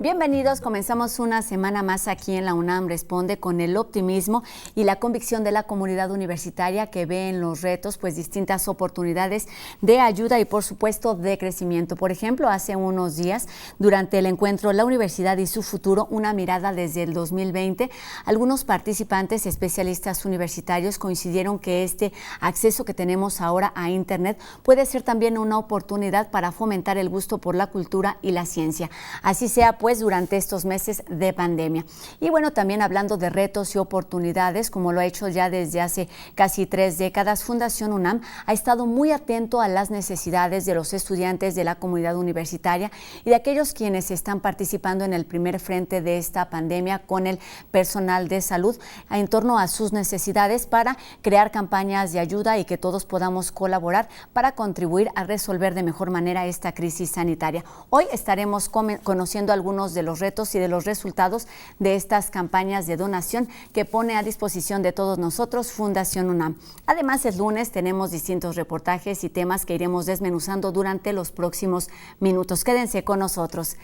Bienvenidos, comenzamos una semana más aquí en la UNAM Responde con el optimismo y la convicción de la comunidad universitaria que ve en los retos pues distintas oportunidades de ayuda y por supuesto de crecimiento. Por ejemplo, hace unos días durante el encuentro La Universidad y su futuro, una mirada desde el 2020, algunos participantes especialistas universitarios coincidieron que este acceso que tenemos ahora a Internet puede ser también una oportunidad para fomentar el gusto por la cultura y la ciencia. Así sea pues durante estos meses de pandemia. Y bueno, también hablando de retos y oportunidades, como lo ha hecho ya desde hace casi 3 décadas, Fundación UNAM ha estado muy atento a las necesidades de los estudiantes de la comunidad universitaria y de aquellos quienes están participando en el primer frente de esta pandemia con el personal de salud en torno a sus necesidades para crear campañas de ayuda y que todos podamos colaborar para contribuir a resolver de mejor manera esta crisis sanitaria. Hoy estaremos conociendo algunos de los retos y de los resultados de estas campañas de donación que pone a disposición de todos nosotros Fundación UNAM. Además, el lunes tenemos distintos reportajes y temas que iremos desmenuzando durante los próximos minutos. Quédense con nosotros.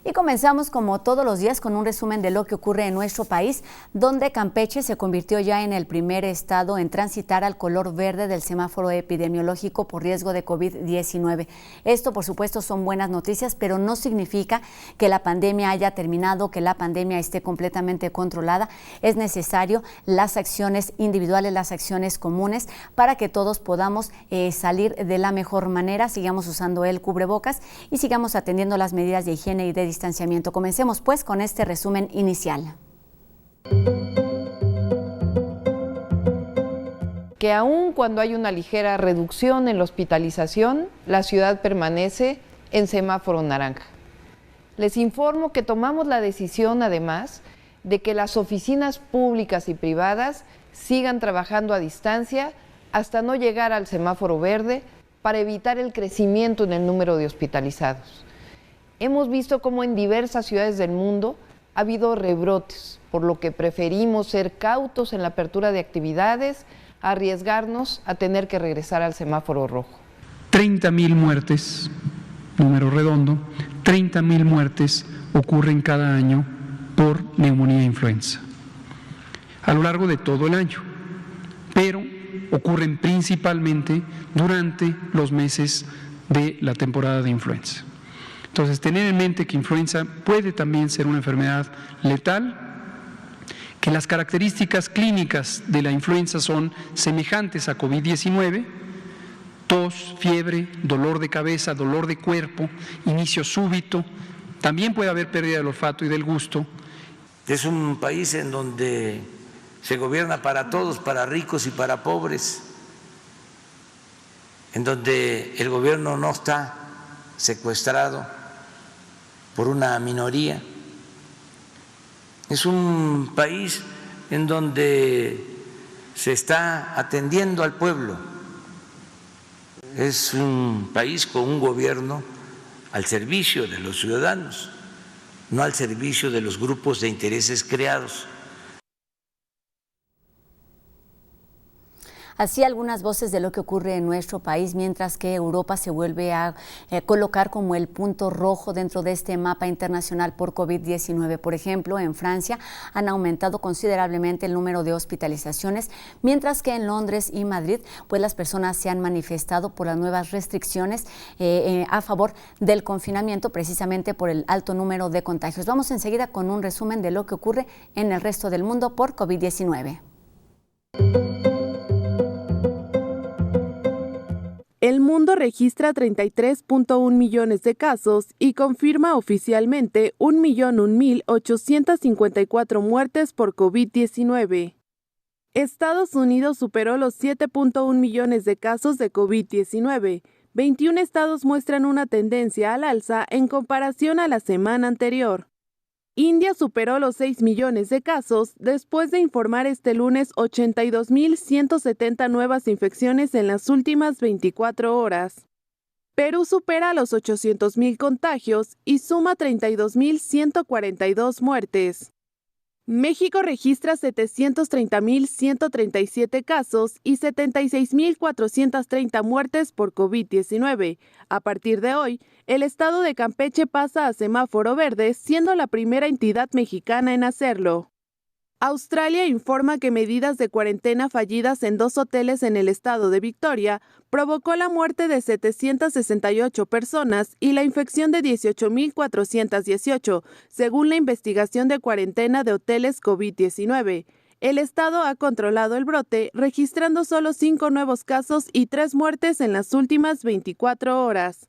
Y comenzamos como todos los días con un resumen de lo que ocurre en nuestro país, donde Campeche se convirtió ya en el primer estado en transitar al color verde del semáforo epidemiológico por riesgo de COVID-19. Esto, por supuesto, son buenas noticias, pero no significa que la pandemia haya terminado, que la pandemia esté completamente controlada. Es necesario las acciones individuales, las acciones comunes, para que todos podamos salir de la mejor manera, sigamos usando el cubrebocas y sigamos atendiendo las medidas de higiene y de distanciamiento. Comencemos pues con este resumen inicial. Que aun cuando hay una ligera reducción en la hospitalización, la ciudad permanece en semáforo naranja. Les informo que tomamos la decisión, además, de que las oficinas públicas y privadas sigan trabajando a distancia hasta no llegar al semáforo verde para evitar el crecimiento en el número de hospitalizados. Hemos visto cómo en diversas ciudades del mundo ha habido rebrotes, por lo que preferimos ser cautos en la apertura de actividades, a arriesgarnos a tener que regresar al semáforo rojo. 30,000 muertes, número redondo, 30,000 muertes ocurren cada año por neumonía e influenza, a lo largo de todo el año, pero ocurren principalmente durante los meses de la temporada de influenza. Entonces, tener en mente que influenza puede también ser una enfermedad letal, que las características clínicas de la influenza son semejantes a COVID-19, tos, fiebre, dolor de cabeza, dolor de cuerpo, inicio súbito, también puede haber pérdida del olfato y del gusto. Es un país en donde se gobierna para todos, para ricos y para pobres, en donde el gobierno no está secuestrado por una minoría. Es un país en donde se está atendiendo al pueblo. Es un país con un gobierno al servicio de los ciudadanos, no al servicio de los grupos de intereses creados. Así algunas voces de lo que ocurre en nuestro país, mientras que Europa se vuelve a colocar como el punto rojo dentro de este mapa internacional por COVID-19. Por ejemplo, en Francia han aumentado considerablemente el número de hospitalizaciones, mientras que en Londres y Madrid, pues las personas se han manifestado por las nuevas restricciones a favor del confinamiento, precisamente por el alto número de contagios. Vamos enseguida con un resumen de lo que ocurre en el resto del mundo por COVID-19. El mundo registra 33.1 millones de casos y confirma oficialmente 1.001.854 muertes por COVID-19. Estados Unidos superó los 7.1 millones de casos de COVID-19. 21 estados muestran una tendencia al alza en comparación a la semana anterior. India superó los 6 millones de casos después de informar este lunes 82.170 nuevas infecciones en las últimas 24 horas. Perú supera los 800.000 contagios y suma 32.142 muertes. México registra 730.137 casos y 76.430 muertes por COVID-19. A partir de hoy, el estado de Campeche pasa a semáforo verde, siendo la primera entidad mexicana en hacerlo. Australia informa que medidas de cuarentena fallidas en 2 hoteles en el estado de Victoria provocó la muerte de 768 personas y la infección de 18.418, según la investigación de cuarentena de hoteles COVID-19. El estado ha controlado el brote, registrando solo 5 nuevos casos y 3 muertes en las últimas 24 horas.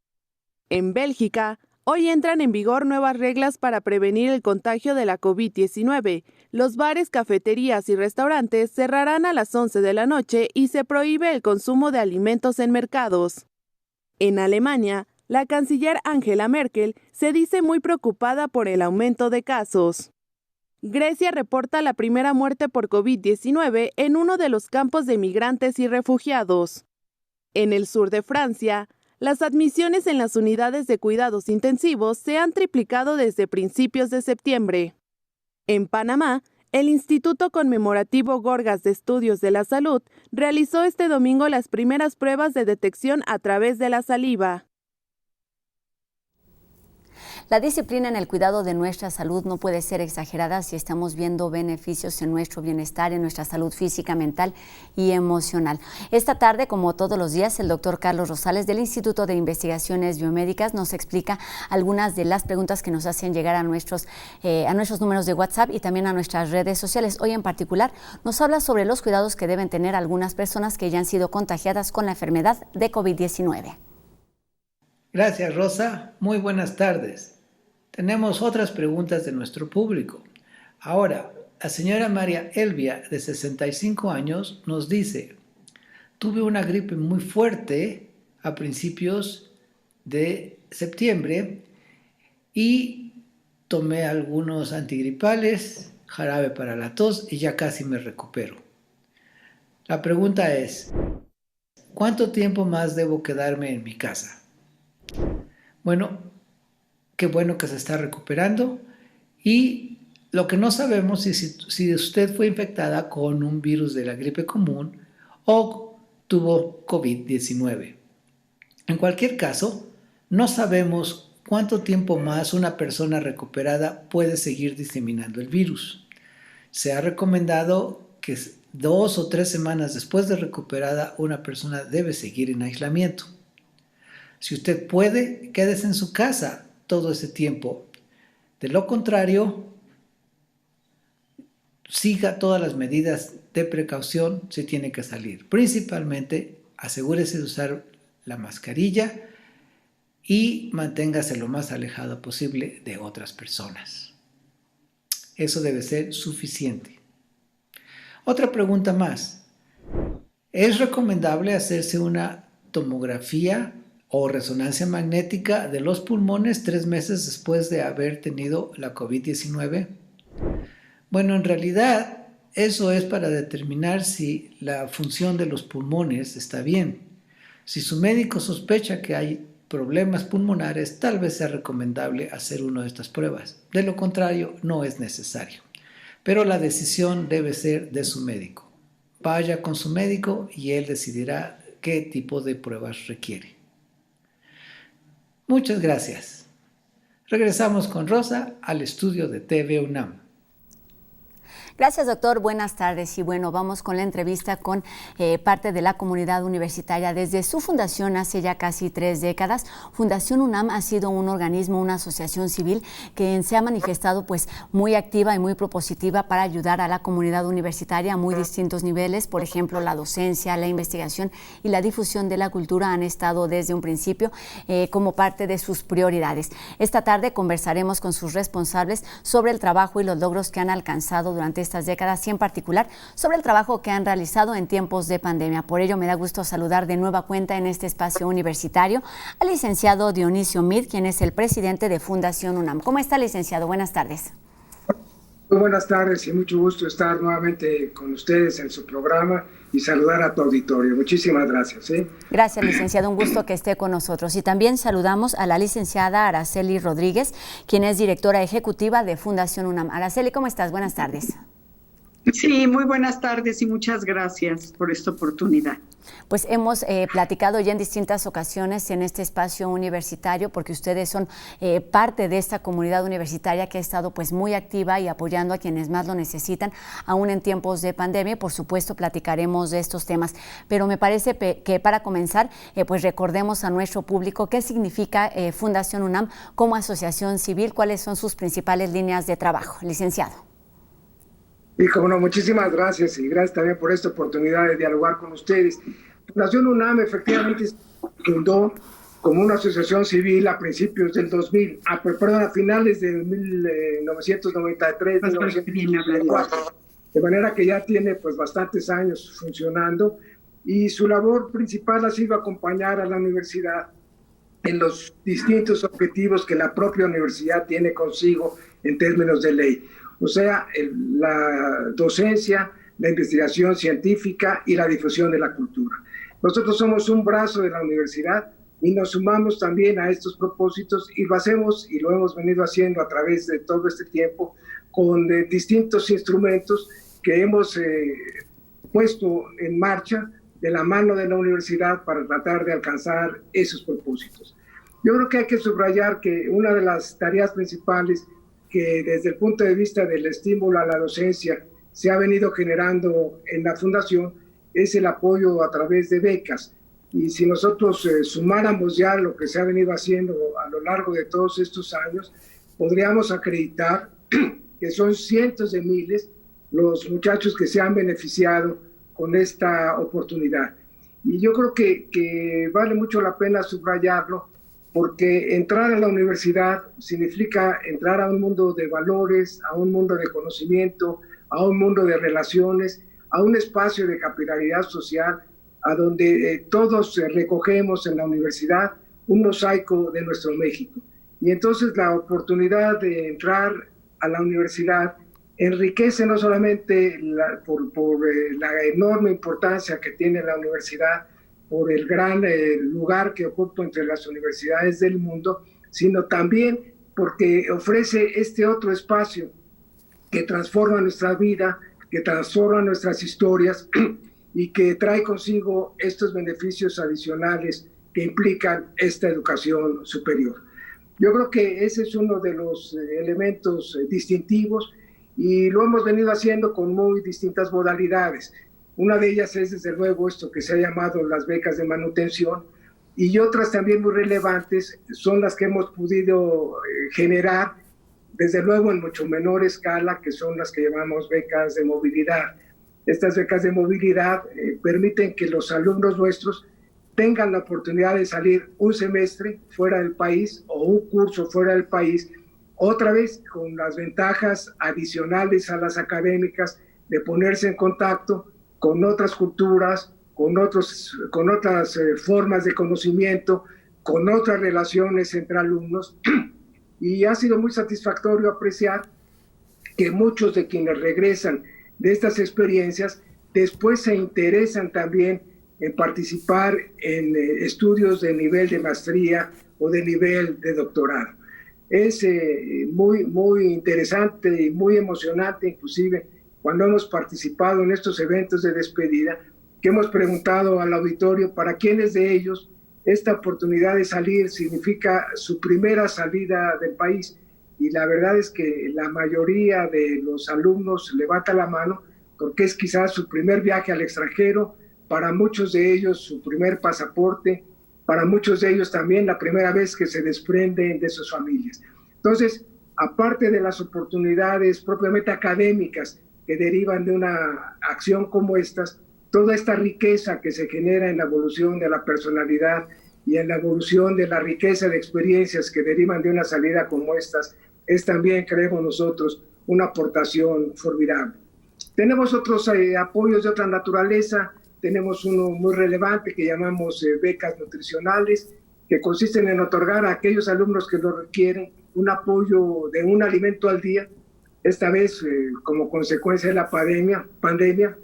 En Bélgica, hoy entran en vigor nuevas reglas para prevenir el contagio de la COVID-19. Los bares, cafeterías y restaurantes cerrarán a las 11 de la noche y se prohíbe el consumo de alimentos en mercados. En Alemania, la canciller Angela Merkel se dice muy preocupada por el aumento de casos. Grecia reporta la primera muerte por COVID-19 en uno de los campos de migrantes y refugiados. En el sur de Francia, las admisiones en las unidades de cuidados intensivos se han triplicado desde principios de septiembre. En Panamá, el Instituto Conmemorativo Gorgas de Estudios de la Salud realizó este domingo las primeras pruebas de detección a través de la saliva. La disciplina en el cuidado de nuestra salud no puede ser exagerada si estamos viendo beneficios en nuestro bienestar, en nuestra salud física, mental y emocional. Esta tarde, como todos los días, el doctor Carlos Rosales del Instituto de Investigaciones Biomédicas nos explica algunas de las preguntas que nos hacen llegar a nuestros números de WhatsApp y también a nuestras redes sociales. Hoy en particular nos habla sobre los cuidados que deben tener algunas personas que ya han sido contagiadas con la enfermedad de COVID-19. Gracias, Rosa. Muy buenas tardes. Tenemos otras preguntas de nuestro público. Ahora, la señora María Elvia, de 65 años, nos dice: tuve una gripe muy fuerte a principios de septiembre y tomé algunos antigripales, jarabe para la tos y ya casi me recupero. La pregunta es: ¿cuánto tiempo más debo quedarme en mi casa? Bueno, qué bueno que se está recuperando, y lo que no sabemos es si usted fue infectada con un virus de la gripe común o tuvo COVID-19. En cualquier caso, no sabemos cuánto tiempo más una persona recuperada puede seguir diseminando el virus. Se ha recomendado que 2 o 3 semanas después de recuperada una persona debe seguir en aislamiento. Si usted puede, quédese en su casa todo ese tiempo. De lo contrario, siga todas las medidas de precaución si tiene que salir. Principalmente, asegúrese de usar la mascarilla y manténgase lo más alejado posible de otras personas. Eso debe ser suficiente. Otra pregunta más. ¿Es recomendable hacerse una tomografía o resonancia magnética de los pulmones 3 meses después de haber tenido la COVID-19? Bueno, en realidad eso es para determinar si la función de los pulmones está bien. Si su médico sospecha que hay problemas pulmonares, tal vez sea recomendable hacer una de estas pruebas. De lo contrario, no es necesario. Pero la decisión debe ser de su médico. Vaya con su médico y él decidirá qué tipo de pruebas requiere. Muchas gracias. Regresamos con Rosa al estudio de TV UNAM. Gracias, doctor. Buenas tardes. Y bueno, vamos con la entrevista con parte de la comunidad universitaria. Desde su fundación hace ya casi 3 décadas, Fundación UNAM ha sido un organismo, una asociación civil que se ha manifestado pues muy activa y muy propositiva para ayudar a la comunidad universitaria a muy distintos niveles. Por ejemplo, la docencia, la investigación y la difusión de la cultura han estado desde un principio como parte de sus prioridades. Esta tarde conversaremos con sus responsables sobre el trabajo y los logros que han alcanzado durante estas décadas y en particular sobre el trabajo que han realizado en tiempos de pandemia. Por ello me da gusto saludar de nueva cuenta en este espacio universitario al licenciado Dionisio Meade, quien es el presidente de Fundación UNAM. ¿Cómo está, licenciado? Buenas tardes. Muy buenas tardes y mucho gusto estar nuevamente con ustedes en su programa y saludar a tu auditorio. Muchísimas gracias. Gracias, licenciado. Un gusto que esté con nosotros. Y también saludamos a la licenciada Araceli Rodríguez, quien es directora ejecutiva de Fundación UNAM. Araceli, ¿cómo estás? Buenas tardes. Sí, muy buenas tardes y muchas gracias por esta oportunidad. Pues hemos platicado ya en distintas ocasiones en este espacio universitario, porque ustedes son parte de esta comunidad universitaria que ha estado pues muy activa y apoyando a quienes más lo necesitan, aún en tiempos de pandemia. Por supuesto, platicaremos de estos temas, pero me parece que para comenzar, pues recordemos a nuestro público qué significa Fundación UNAM como asociación civil, cuáles son sus principales líneas de trabajo. Licenciado. Y como no, muchísimas gracias y gracias también por esta oportunidad de dialogar con ustedes. Fundación UNAM efectivamente se fundó como una asociación civil a principios del 2000, a finales de 1993, 1994, de manera que ya tiene pues bastantes años funcionando y su labor principal ha sido acompañar a la universidad en los distintos objetivos que la propia universidad tiene consigo en términos de ley. O sea, la docencia, la investigación científica y la difusión de la cultura. Nosotros somos un brazo de la universidad y nos sumamos también a estos propósitos y lo hacemos y lo hemos venido haciendo a través de todo este tiempo con distintos instrumentos que hemos puesto en marcha de la mano de la universidad para tratar de alcanzar esos propósitos. Yo creo que hay que subrayar que una de las tareas principales que desde el punto de vista del estímulo a la docencia se ha venido generando en la Fundación es el apoyo a través de becas. Y si nosotros sumáramos ya lo que se ha venido haciendo a lo largo de todos estos años, podríamos acreditar que son cientos de miles los muchachos que se han beneficiado con esta oportunidad. Y yo creo que vale mucho la pena subrayarlo, porque entrar a la universidad significa entrar a un mundo de valores, a un mundo de conocimiento, a un mundo de relaciones, a un espacio de capilaridad social, a donde todos recogemos en la universidad un mosaico de nuestro México. Y entonces la oportunidad de entrar a la universidad enriquece no solamente por la enorme importancia que tiene la universidad, por el gran lugar que ocupa entre las universidades del mundo, sino también porque ofrece este otro espacio que transforma nuestra vida, que transforma nuestras historias y que trae consigo estos beneficios adicionales que implican esta educación superior. Yo creo que ese es uno de los elementos distintivos y lo hemos venido haciendo con muy distintas modalidades. Una de ellas es, desde luego, esto que se ha llamado las becas de manutención, y otras también muy relevantes son las que hemos podido generar, desde luego en mucho menor escala, que son las que llamamos becas de movilidad. Estas becas de movilidad permiten que los alumnos nuestros tengan la oportunidad de salir un semestre fuera del país o un curso fuera del país, otra vez con las ventajas adicionales a las académicas de ponerse en contacto con otras culturas, con otras formas de conocimiento, con otras relaciones entre alumnos. Y ha sido muy satisfactorio apreciar que muchos de quienes regresan de estas experiencias después se interesan también en participar en estudios de nivel de maestría o de nivel de doctorado. Es muy interesante y muy emocionante, inclusive, cuando hemos participado en estos eventos de despedida, que hemos preguntado al auditorio para quiénes de ellos esta oportunidad de salir significa su primera salida del país. Y la verdad es que la mayoría de los alumnos levanta la mano porque es quizás su primer viaje al extranjero, para muchos de ellos su primer pasaporte, para muchos de ellos también la primera vez que se desprenden de sus familias. Entonces, aparte de las oportunidades propiamente académicas que derivan de una acción como estas, toda esta riqueza que se genera en la evolución de la personalidad y en la evolución de la riqueza de experiencias que derivan de una salida como estas, es también, creemos nosotros, una aportación formidable. Tenemos otros apoyos de otra naturaleza. Tenemos uno muy relevante que llamamos becas nutricionales, que consisten en otorgar a aquellos alumnos que lo requieren un apoyo de un alimento al día Esta vez, como consecuencia de la pandemia,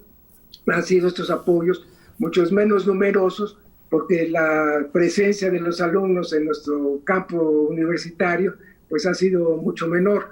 han sido estos apoyos muchos menos numerosos, porque la presencia de los alumnos en nuestro campo universitario pues ha sido mucho menor.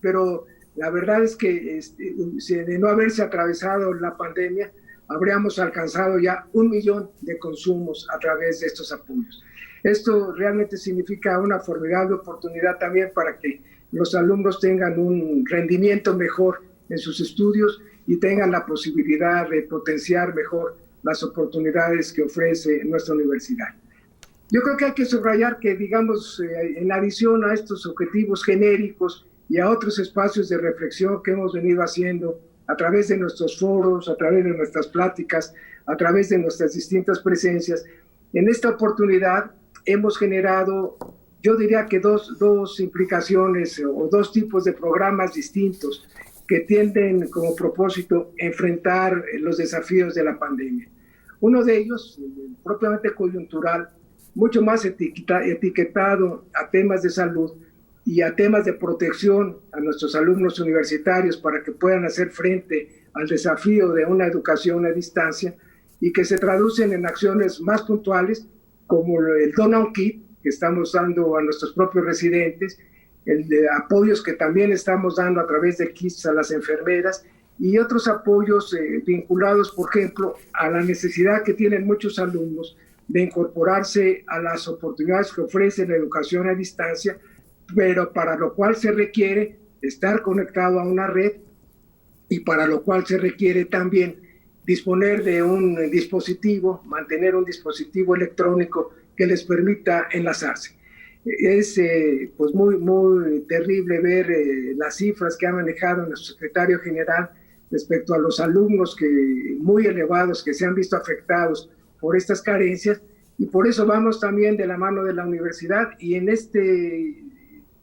Pero la verdad es que de no haberse atravesado la pandemia, habríamos alcanzado ya 1 millón de consumos a través de estos apoyos. Esto realmente significa una formidable oportunidad también para que los alumnos tengan un rendimiento mejor en sus estudios y tengan la posibilidad de potenciar mejor las oportunidades que ofrece nuestra universidad. Yo creo que hay que subrayar que, digamos, en adición a estos objetivos genéricos y a otros espacios de reflexión que hemos venido haciendo a través de nuestros foros, a través de nuestras pláticas, a través de nuestras distintas presencias, en esta oportunidad hemos generado, yo diría que dos implicaciones o dos tipos de programas distintos que tienden como propósito enfrentar los desafíos de la pandemia. Uno de ellos, propiamente coyuntural, mucho más etiquetado a temas de salud y a temas de protección a nuestros alumnos universitarios para que puedan hacer frente al desafío de una educación a distancia, y que se traducen en acciones más puntuales como el Dona un Kit que estamos dando a nuestros propios residentes, el de apoyos que también estamos dando a través de kits a las enfermeras y otros apoyos vinculados, por ejemplo, a la necesidad que tienen muchos alumnos de incorporarse a las oportunidades que ofrece la educación a distancia, pero para lo cual se requiere estar conectado a una red y para lo cual se requiere también disponer de un dispositivo, mantener un dispositivo electrónico que les permita enlazarse. Es pues muy terrible ver las cifras que ha manejado nuestro secretario general respecto a los alumnos muy elevados que se han visto afectados por estas carencias, y por eso vamos también de la mano de la universidad y en este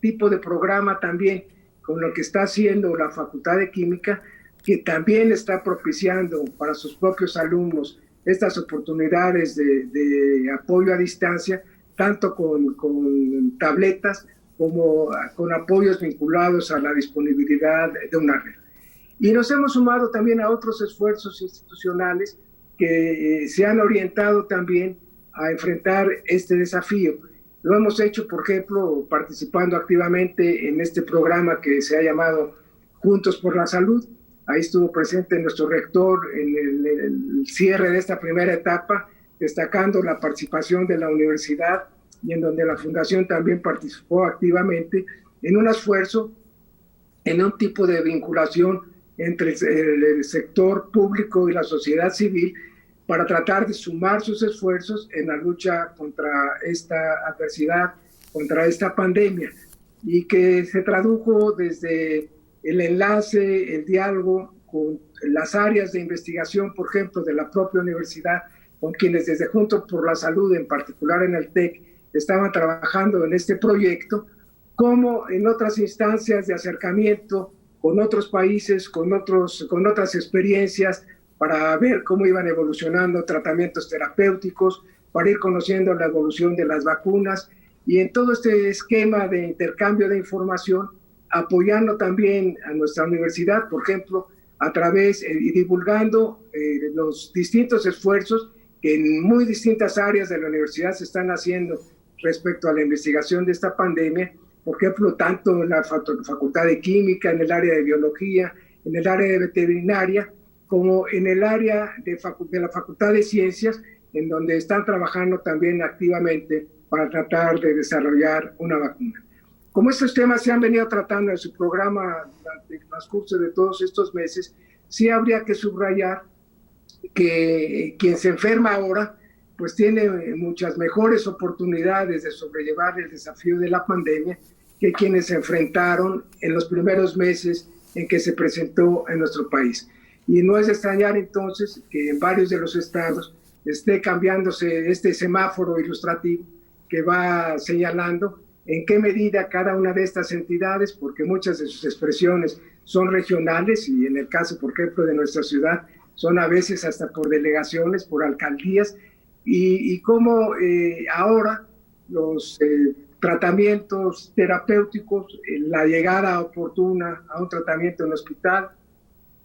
tipo de programa también con lo que está haciendo la Facultad de Química, que también está propiciando para sus propios alumnos estas oportunidades de apoyo a distancia, tanto con tabletas como con apoyos vinculados a la disponibilidad de una red. Y nos hemos sumado también a otros esfuerzos institucionales que se han orientado también a enfrentar este desafío. Lo hemos hecho, por ejemplo, participando activamente en este programa que se ha llamado Juntos por la Salud. Ahí estuvo presente nuestro rector en el cierre de esta primera etapa, destacando la participación de la universidad y en donde la Fundación también participó activamente en un esfuerzo, en un tipo de vinculación entre el sector público y la sociedad civil para tratar de sumar sus esfuerzos en la lucha contra esta adversidad, contra esta pandemia, y que se tradujo desde el enlace, el diálogo con las áreas de investigación, por ejemplo, de la propia universidad, con quienes desde Juntos por la Salud, en particular en el TEC, estaban trabajando en este proyecto, como en otras instancias de acercamiento con otros países, con otras experiencias, para ver cómo iban evolucionando tratamientos terapéuticos, para ir conociendo la evolución de las vacunas, y en todo este esquema de intercambio de información, apoyando también a nuestra universidad, por ejemplo, a través y divulgando los distintos esfuerzos que en muy distintas áreas de la universidad se están haciendo respecto a la investigación de esta pandemia, por ejemplo, tanto en la Facultad de Química, en el área de Biología, en el área de Veterinaria, como en el área de la Facultad de Ciencias, en donde están trabajando también activamente para tratar de desarrollar una vacuna. Como estos temas se han venido tratando en su programa durante el transcurso de todos estos meses, sí habría que subrayar que quien se enferma ahora pues tiene muchas mejores oportunidades de sobrellevar el desafío de la pandemia que quienes se enfrentaron en los primeros meses en que se presentó en nuestro país. Y no es de extrañar entonces que en varios de los estados esté cambiándose este semáforo ilustrativo que va señalando en qué medida cada una de estas entidades, porque muchas de sus expresiones son regionales y en el caso, por ejemplo, de nuestra ciudad, son a veces hasta por delegaciones, por alcaldías, y cómo ahora los tratamientos terapéuticos, la llegada oportuna a un tratamiento en el hospital,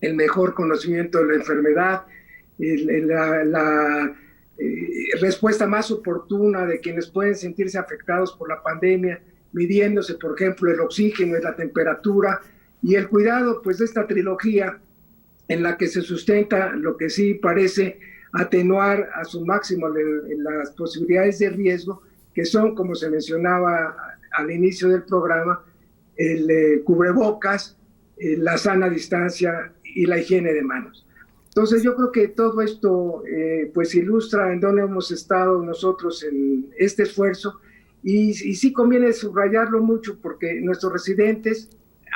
el mejor conocimiento de la enfermedad, la respuesta más oportuna de quienes pueden sentirse afectados por la pandemia, midiéndose, por ejemplo, el oxígeno y la temperatura, y el cuidado pues de esta trilogía en la que se sustenta lo que sí parece atenuar a su máximo las posibilidades de riesgo, que son, como se mencionaba al inicio del programa, el cubrebocas, la sana distancia y la higiene de manos. Entonces yo creo que todo esto pues ilustra en dónde hemos estado nosotros en este esfuerzo, y sí conviene subrayarlo mucho porque nuestros residentes,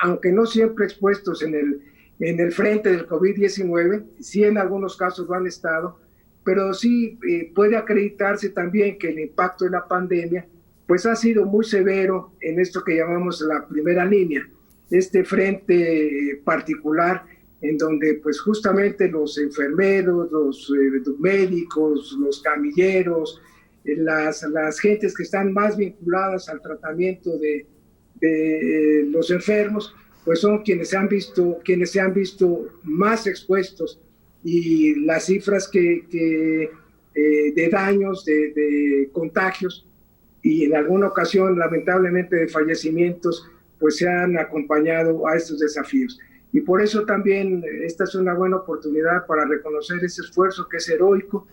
aunque no siempre expuestos en el frente del COVID-19, sí en algunos casos lo han estado, pero sí puede acreditarse también que el impacto de la pandemia pues ha sido muy severo en esto que llamamos la primera línea, este frente particular en donde pues justamente los enfermeros, los médicos, los camilleros, las gentes que están más vinculadas al tratamiento de los enfermos, pues son quienes se han visto más expuestos, y las cifras de daños, de contagios y en alguna ocasión lamentablemente de fallecimientos, pues se han acompañado a estos desafíos. Y por eso también esta es una buena oportunidad para reconocer ese esfuerzo que es heroico,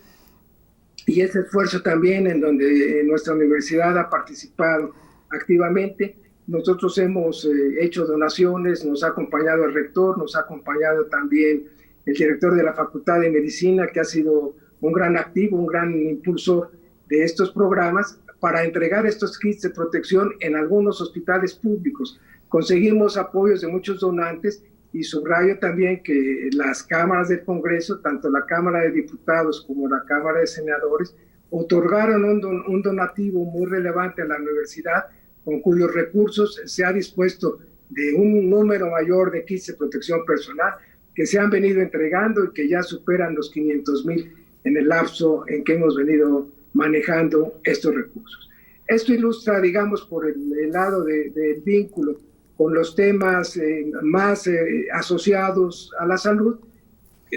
y ese esfuerzo también en donde nuestra universidad ha participado activamente. Nosotros hemos hecho donaciones, nos ha acompañado el rector, nos ha acompañado también el director de la Facultad de Medicina, que ha sido un gran activo, un gran impulsor de estos programas para entregar estos kits de protección en algunos hospitales públicos. Conseguimos apoyos de muchos donantes, y subrayo también que las cámaras del Congreso, tanto la Cámara de Diputados como la Cámara de Senadores, otorgaron un donativo muy relevante a la universidad, con cuyos recursos se ha dispuesto de un número mayor de kits de protección personal que se han venido entregando y que ya superan los 500,000 en el lapso en que hemos venido manejando estos recursos. Esto ilustra, digamos, por el lado del vínculo con los temas más asociados a la salud.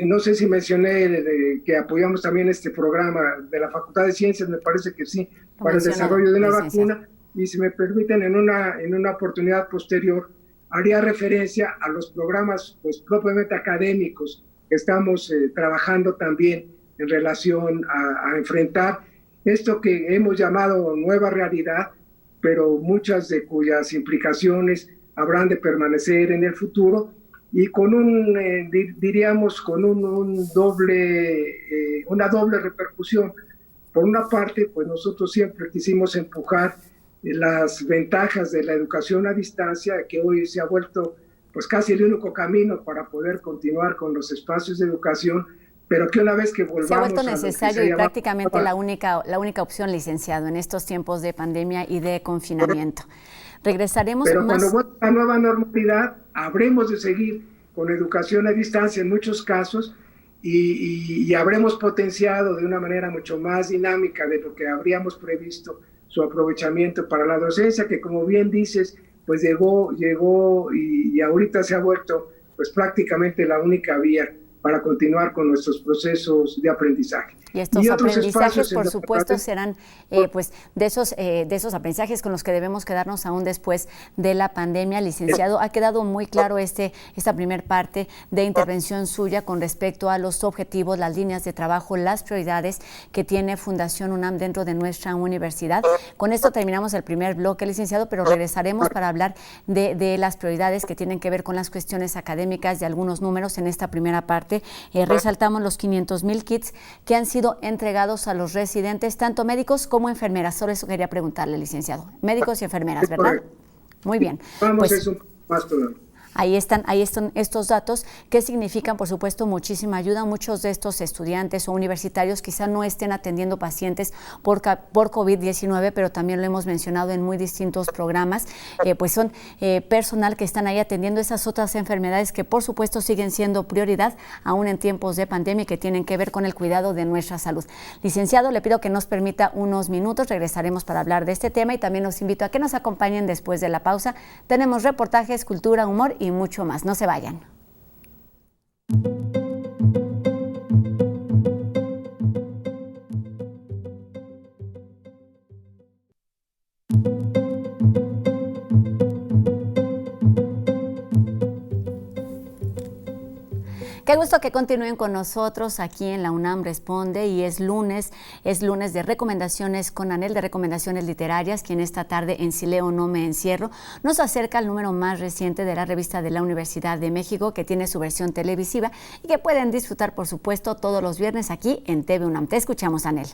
No sé si mencioné que apoyamos también este programa de la Facultad de Ciencias, me parece que sí, para el desarrollo de una vacuna, y si me permiten, en una oportunidad posterior, haría referencia a los programas pues propiamente académicos que estamos trabajando también en relación a enfrentar esto que hemos llamado nueva realidad, pero muchas de cuyas implicaciones habrán de permanecer en el futuro, y con diríamos, con una doble repercusión. Por una parte, pues nosotros siempre quisimos empujar las ventajas de la educación a distancia, que hoy se ha vuelto pues casi el único camino para poder continuar con los espacios de educación, pero que una vez que volvamos se ha vuelto necesario y prácticamente la única opción, licenciado, en estos tiempos de pandemia y de confinamiento. Regresaremos pero más. Cuando vuelva la nueva normalidad, habremos de seguir con educación a distancia en muchos casos, y habremos potenciado de una manera mucho más dinámica de lo que habríamos previsto su aprovechamiento para la docencia, que como bien dices, pues llegó y ahorita se ha vuelto pues prácticamente la única vía para continuar con nuestros procesos de aprendizaje. Y estos aprendizajes, por supuesto, serán pues de esos aprendizajes con los que debemos quedarnos aún después de la pandemia. Licenciado, ha quedado muy claro esta primer parte de intervención suya con respecto a los objetivos, las líneas de trabajo, las prioridades que tiene Fundación UNAM dentro de nuestra universidad. Con esto terminamos el primer bloque, licenciado, pero regresaremos para hablar de las prioridades que tienen que ver con las cuestiones académicas y algunos números en esta primera parte. Resaltamos los 500,000 kits que han sido entregados a los residentes, tanto médicos como enfermeras. Solo eso quería preguntarle, licenciado. Médicos y enfermeras, ¿verdad? Muy bien. Vamos, pues, es un más todavía. Ahí están estos datos que significan, por supuesto, muchísima ayuda. Muchos de estos estudiantes o universitarios quizá no estén atendiendo pacientes por COVID-19, pero también lo hemos mencionado en muy distintos programas, pues son personal que están ahí atendiendo esas otras enfermedades que, por supuesto, siguen siendo prioridad aún en tiempos de pandemia y que tienen que ver con el cuidado de nuestra salud. Licenciado, le pido que nos permita unos minutos, regresaremos para hablar de este tema y también los invito a que nos acompañen después de la pausa. Tenemos reportajes, cultura, humor y mucho más. No se vayan. Qué gusto que continúen con nosotros aquí en la UNAM Responde, y es lunes de recomendaciones con Anel, de recomendaciones literarias, quien esta tarde en Si leo no me encierro nos acerca al número más reciente de la revista de la Universidad de México, que tiene su versión televisiva y que pueden disfrutar, por supuesto, todos los viernes aquí en TV UNAM. Te escuchamos, Anel.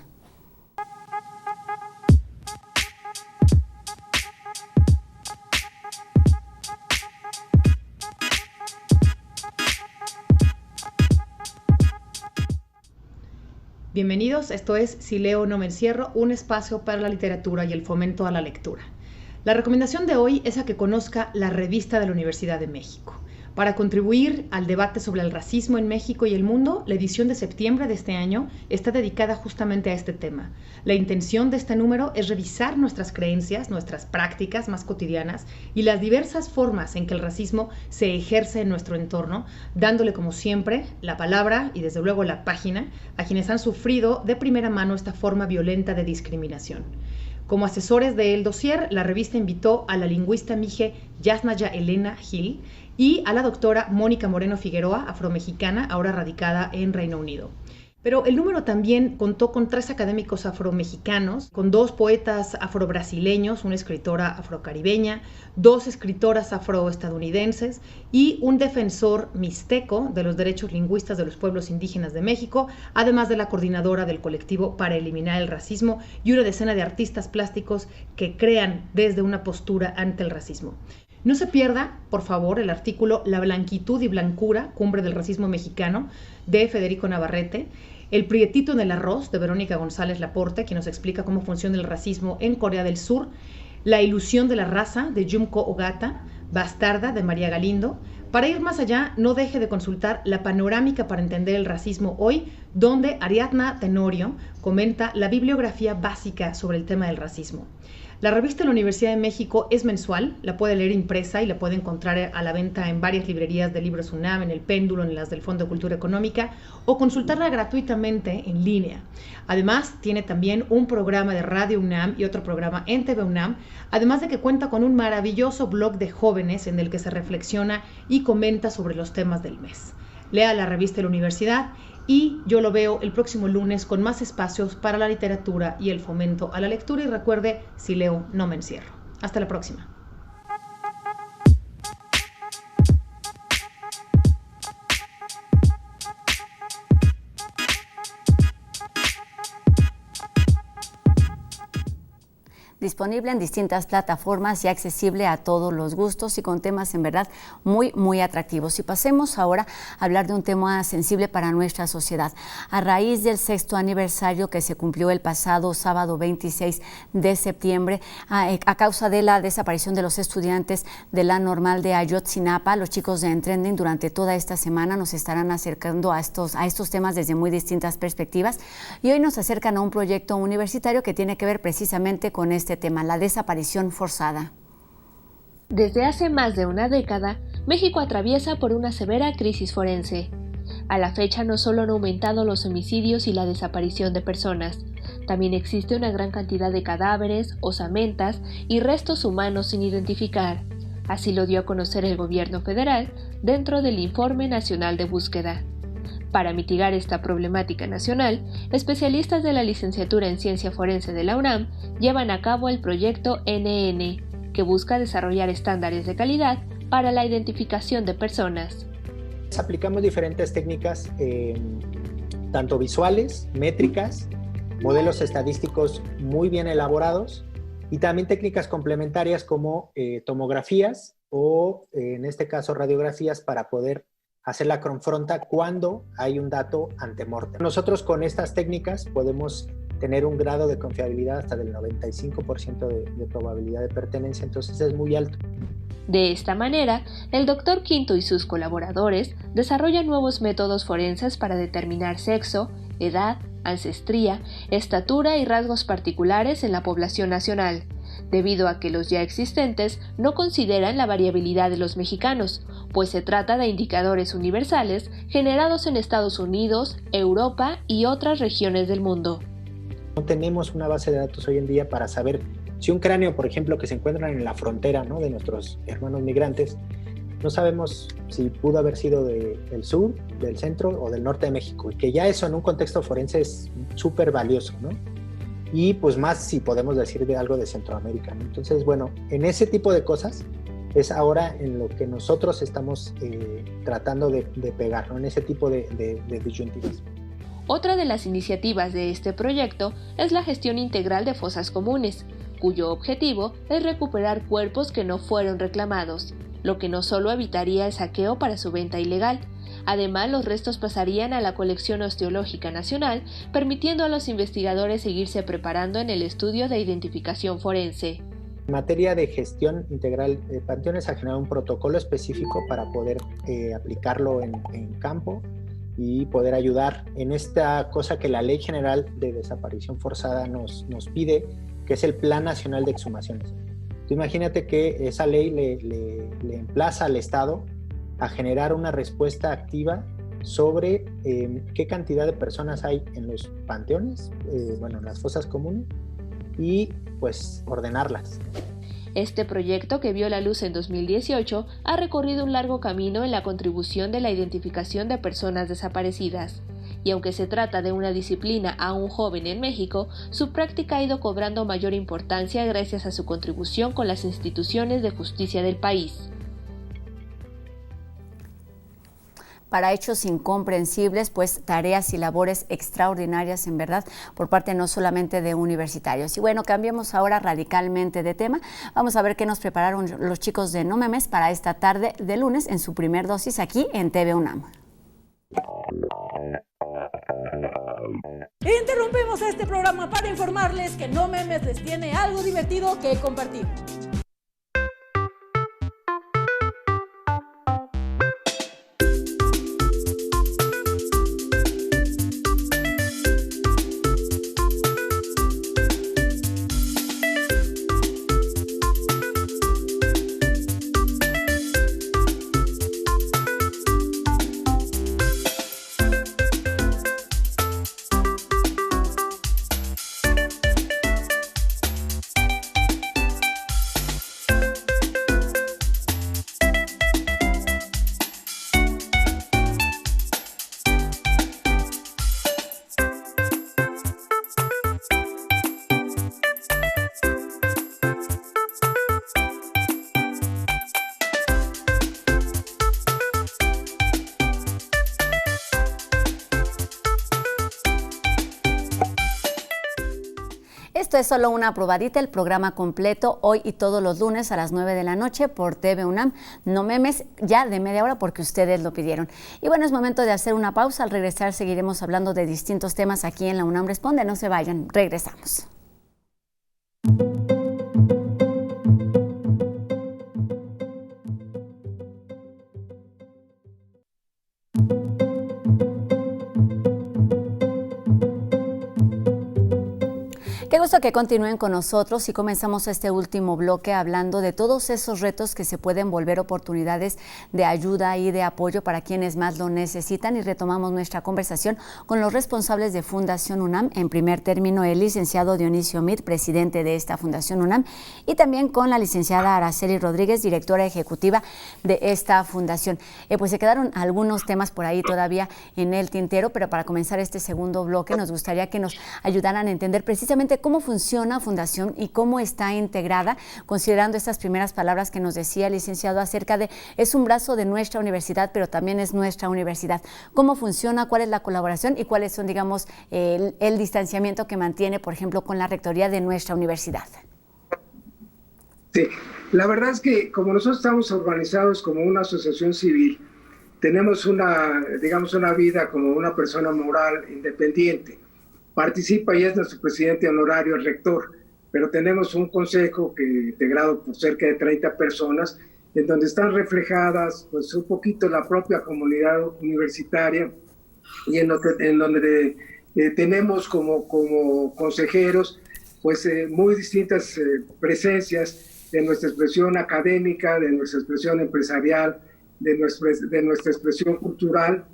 Bienvenidos, esto es Si leo no me encierro, un espacio para la literatura y el fomento a la lectura. La recomendación de hoy es a que conozca la revista de la Universidad de México. Para contribuir al debate sobre el racismo en México y el mundo, la edición de septiembre de este año está dedicada justamente a este tema. La intención de este número es revisar nuestras creencias, nuestras prácticas más cotidianas y las diversas formas en que el racismo se ejerce en nuestro entorno, dándole, como siempre, la palabra y desde luego la página a quienes han sufrido de primera mano esta forma violenta de discriminación. Como asesores del dossier, la revista invitó a la lingüista mije Yasnaya Elena Gil y a la doctora Mónica Moreno Figueroa, afromexicana, ahora radicada en Reino Unido. Pero el número también contó con 3 académicos afromexicanos, con 2 poetas afrobrasileños, una escritora afrocaribeña, 2 escritoras afroestadounidenses y un defensor mixteco de los derechos lingüistas de los pueblos indígenas de México, además de la coordinadora del colectivo para eliminar el racismo y una decena de artistas plásticos que crean desde una postura ante el racismo. No se pierda, por favor, el artículo La blanquitud y blancura, cumbre del racismo mexicano, de Federico Navarrete, El prietito en el arroz, de Verónica González Laporte, que nos explica cómo funciona el racismo en Corea del Sur, La ilusión de la raza, de Junko Ogata, Bastarda, de María Galindo. Para ir más allá, no deje de consultar La panorámica para entender el racismo hoy, donde Ariadna Tenorio comenta la bibliografía básica sobre el tema del racismo. La revista de la Universidad de México es mensual, la puede leer impresa y la puede encontrar a la venta en varias librerías de libros UNAM, en el Péndulo, en las del Fondo de Cultura Económica, o consultarla gratuitamente en línea. Además, tiene también un programa de Radio UNAM y otro programa en TV UNAM, además de que cuenta con un maravilloso blog de jóvenes en el que se reflexiona y comenta sobre los temas del mes. Lea la revista de la Universidad y yo lo veo el próximo lunes con más espacios para la literatura y el fomento a la lectura. Y recuerde, si leo, no me encierro. Hasta la próxima. Disponible en distintas plataformas y accesible a todos los gustos y con temas en verdad muy, muy atractivos. Y pasemos ahora a hablar de un tema sensible para nuestra sociedad. A raíz del 6º aniversario que se cumplió el pasado sábado 26 de septiembre, a causa de la desaparición de los estudiantes de la normal de Ayotzinapa, los chicos de Entrending durante toda esta semana nos estarán acercando a estos temas desde muy distintas perspectivas, y hoy nos acercan a un proyecto universitario que tiene que ver precisamente con este tema, la desaparición forzada. Desde hace más de una década, México atraviesa por una severa crisis forense. A la fecha no solo han aumentado los homicidios y la desaparición de personas, también existe una gran cantidad de cadáveres, osamentas y restos humanos sin identificar. Así lo dio a conocer el gobierno federal dentro del Informe Nacional de Búsqueda. Para mitigar esta problemática nacional, especialistas de la Licenciatura en Ciencia Forense de la UNAM llevan a cabo el proyecto NN, que busca desarrollar estándares de calidad para la identificación de personas. Aplicamos diferentes técnicas, tanto visuales, métricas, modelos estadísticos muy bien elaborados y también técnicas complementarias como tomografías o en este caso radiografías para poder hacer la confronta cuando hay un dato antemortem. Nosotros con estas técnicas podemos tener un grado de confiabilidad hasta del 95% de probabilidad de pertenencia, entonces es muy alto. De esta manera, el Dr. Quinto y sus colaboradores desarrollan nuevos métodos forenses para determinar sexo, edad, ancestría, estatura y rasgos particulares en la población nacional, debido a que los ya existentes no consideran la variabilidad de los mexicanos, pues se trata de indicadores universales generados en Estados Unidos, Europa y otras regiones del mundo. No tenemos una base de datos hoy en día para saber si un cráneo, por ejemplo, que se encuentra en la frontera, ¿no?, de nuestros hermanos migrantes, no sabemos si pudo haber sido del sur, del centro o del norte de México, y que ya eso en un contexto forense es súper valioso, ¿no? Y pues más si podemos decir de algo de Centroamérica, ¿no? Entonces, bueno, en ese tipo de cosas es ahora en lo que nosotros estamos tratando de pegar, ¿no?, en ese tipo de disyuntivas. Otra de las iniciativas de este proyecto es la gestión integral de fosas comunes, cuyo objetivo es recuperar cuerpos que no fueron reclamados, lo que no solo evitaría el saqueo para su venta ilegal. Además, los restos pasarían a la colección osteológica nacional, permitiendo a los investigadores seguirse preparando en el estudio de identificación forense. En materia de gestión integral, Panteones ha generado un protocolo específico para poder aplicarlo en campo y poder ayudar en esta cosa que la Ley General de Desaparición Forzada nos pide, que es el Plan Nacional de Exhumaciones. Tú imagínate que esa ley le emplaza al Estado a generar una respuesta activa sobre qué cantidad de personas hay en los panteones, en las fosas comunes, y pues ordenarlas. Este proyecto, que vio la luz en 2018, ha recorrido un largo camino en la contribución de la identificación de personas desaparecidas. Y aunque se trata de una disciplina aún joven en México, su práctica ha ido cobrando mayor importancia gracias a su contribución con las instituciones de justicia del país. Para hechos incomprensibles, pues tareas y labores extraordinarias en verdad por parte no solamente de universitarios. Y bueno, cambiemos ahora radicalmente de tema. Vamos a ver qué nos prepararon los chicos de No Memes para esta tarde de lunes en su primer dosis aquí en TV UNAM. Interrumpimos este programa para informarles que No Memes les tiene algo divertido que compartir. Esto es solo una probadita, el programa completo hoy y todos los lunes a las 9 de la noche por TV UNAM. No Memes, ya de media hora porque ustedes lo pidieron. Y bueno, es momento de hacer una pausa. Al regresar seguiremos hablando de distintos temas aquí en la UNAM Responde. No se vayan, regresamos. Qué gusto que continúen con nosotros y comenzamos este último bloque hablando de todos esos retos que se pueden volver oportunidades de ayuda y de apoyo para quienes más lo necesitan, y retomamos nuestra conversación con los responsables de Fundación UNAM, en primer término el licenciado Dionisio Mit, presidente de esta Fundación UNAM, y también con la licenciada Araceli Rodríguez, directora ejecutiva de esta fundación. Pues se quedaron algunos temas por ahí todavía en el tintero, pero para comenzar este segundo bloque nos gustaría que nos ayudaran a entender precisamente cómo funciona Fundación y cómo está integrada, considerando estas primeras palabras que nos decía el licenciado acerca de es un brazo de nuestra universidad, pero también es nuestra universidad. ¿Cómo funciona? ¿Cuál es la colaboración? ¿Y cuáles son, digamos, el distanciamiento que mantiene, por ejemplo, con la rectoría de nuestra universidad? Sí, la verdad es que como nosotros estamos organizados como una asociación civil, tenemos una vida como una persona moral independiente. Participa y es nuestro presidente honorario, el rector, pero tenemos un consejo integrado por cerca de 30 personas, en donde están reflejadas pues un poquito la propia comunidad universitaria y en donde tenemos como consejeros pues muy distintas presencias de nuestra expresión académica, de nuestra expresión empresarial, de nuestra expresión cultural,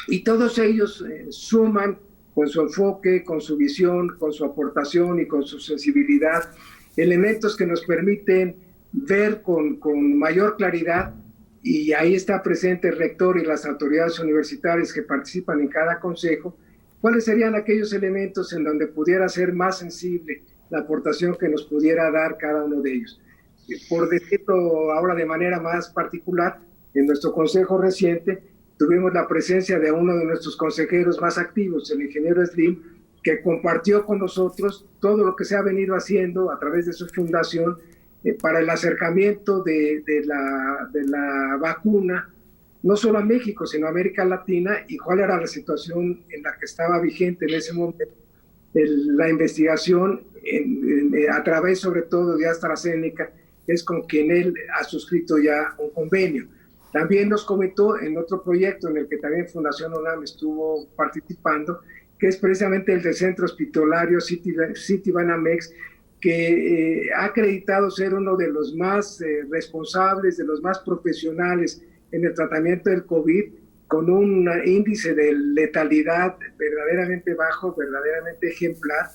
y todos ellos suman con su enfoque, con su visión, con su aportación y con su sensibilidad, elementos que nos permiten ver con mayor claridad, y ahí está presente el rector y las autoridades universitarias que participan en cada consejo, cuáles serían aquellos elementos en donde pudiera ser más sensible la aportación que nos pudiera dar cada uno de ellos. Por decirlo ahora de manera más particular, en nuestro consejo reciente tuvimos la presencia de uno de nuestros consejeros más activos, el ingeniero Slim, que compartió con nosotros todo lo que se ha venido haciendo a través de su fundación para el acercamiento de la vacuna, no solo a México, sino a América Latina, y cuál era la situación en la que estaba vigente en ese momento la investigación a través sobre todo de AstraZeneca, es con quien él ha suscrito ya un convenio. También nos comentó en otro proyecto en el que también Fundación UNAM estuvo participando, que es precisamente el del Centro Hospitalario Citibanamex, que ha acreditado ser uno de los más responsables, de los más profesionales en el tratamiento del COVID, con un índice de letalidad verdaderamente bajo, verdaderamente ejemplar,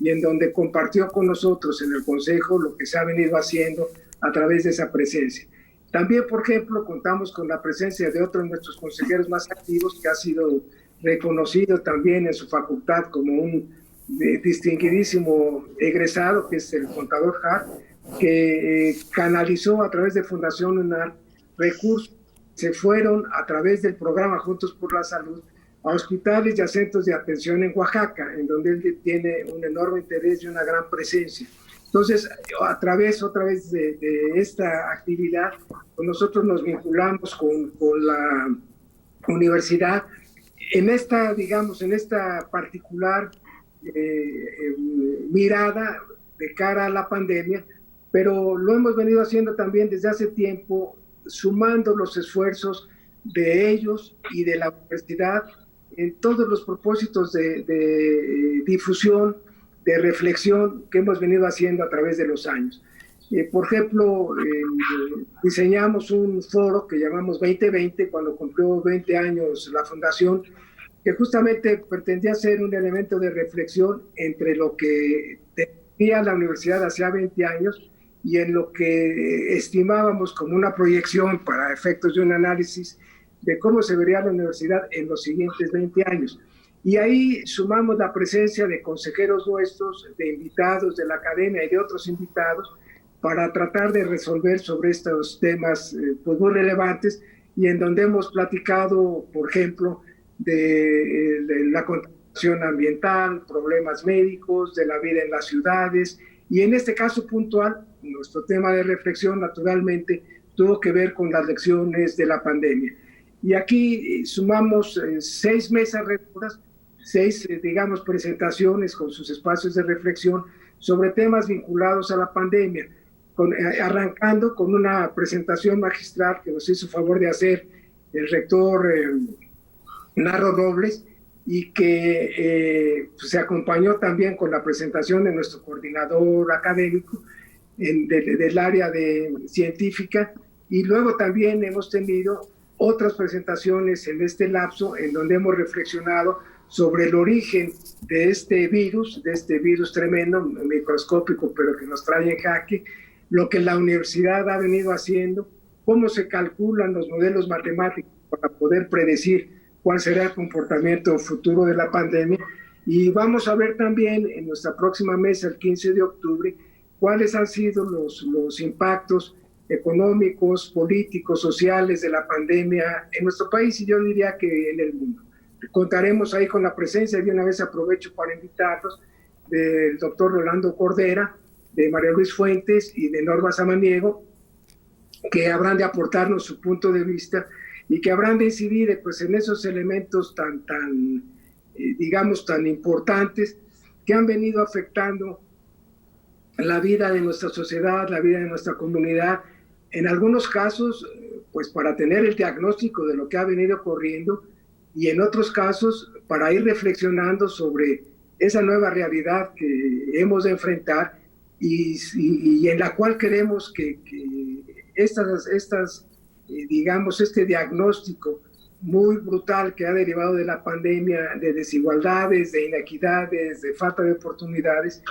y en donde compartió con nosotros en el Consejo lo que se ha venido haciendo a través de esa presencia. También, por ejemplo, contamos con la presencia de otro de nuestros consejeros más activos, que ha sido reconocido también en su facultad como un distinguidísimo egresado, que es el contador Hart, que canalizó a través de Fundación UNAM recursos, se fueron a través del programa Juntos por la Salud a hospitales y a centros de atención en Oaxaca, en donde él tiene un enorme interés y una gran presencia. Entonces, a través otra vez de esta actividad, pues nosotros nos vinculamos con la universidad en esta, digamos, en esta particular mirada de cara a la pandemia, pero lo hemos venido haciendo también desde hace tiempo, sumando los esfuerzos de ellos y de la universidad en todos los propósitos de difusión, de reflexión que hemos venido haciendo a través de los años. Por ejemplo, diseñamos un foro que llamamos 2020, cuando cumplió 20 años la fundación, que justamente pretendía ser un elemento de reflexión entre lo que tenía la universidad hace 20 años y en lo que estimábamos como una proyección para efectos de un análisis de cómo se vería la universidad en los siguientes 20 años. Y ahí sumamos la presencia de consejeros nuestros, de invitados de la academia y de otros invitados, para tratar de resolver sobre estos temas pues muy relevantes, y en donde hemos platicado, por ejemplo, de la contaminación ambiental, problemas médicos, de la vida en las ciudades, y en este caso puntual, nuestro tema de reflexión naturalmente tuvo que ver con las lecciones de la pandemia. Y aquí sumamos 6 mesas redondas, 6, digamos, presentaciones con sus espacios de reflexión sobre temas vinculados a la pandemia, arrancando con una presentación magistral que nos hizo favor de hacer el rector Narro Robles, y que se acompañó también con la presentación de nuestro coordinador académico del área científica, y luego también hemos tenido otras presentaciones en este lapso en donde hemos reflexionado sobre el origen de este virus tremendo, microscópico, pero que nos trae en jaque, lo que la universidad ha venido haciendo, cómo se calculan los modelos matemáticos para poder predecir cuál será el comportamiento futuro de la pandemia. Y vamos a ver también en nuestra próxima mesa, el 15 de octubre, cuáles han sido los impactos económicos, políticos, sociales de la pandemia en nuestro país, y yo diría que en el mundo. Contaremos ahí con la presencia, de una vez aprovecho para invitarlos, del doctor Rolando Cordera, de María Luis Fuentes y de Norma Samaniego, que habrán de aportarnos su punto de vista y que habrán de incidir pues, en esos elementos digamos, tan importantes que han venido afectando la vida de nuestra sociedad, la vida de nuestra comunidad, en algunos casos, pues para tener el diagnóstico de lo que ha venido ocurriendo, y en otros casos para ir reflexionando sobre esa nueva realidad que hemos de enfrentar y en la cual queremos que digamos, este diagnóstico muy brutal que ha derivado de la pandemia, de desigualdades, de inequidades, de falta de oportunidades,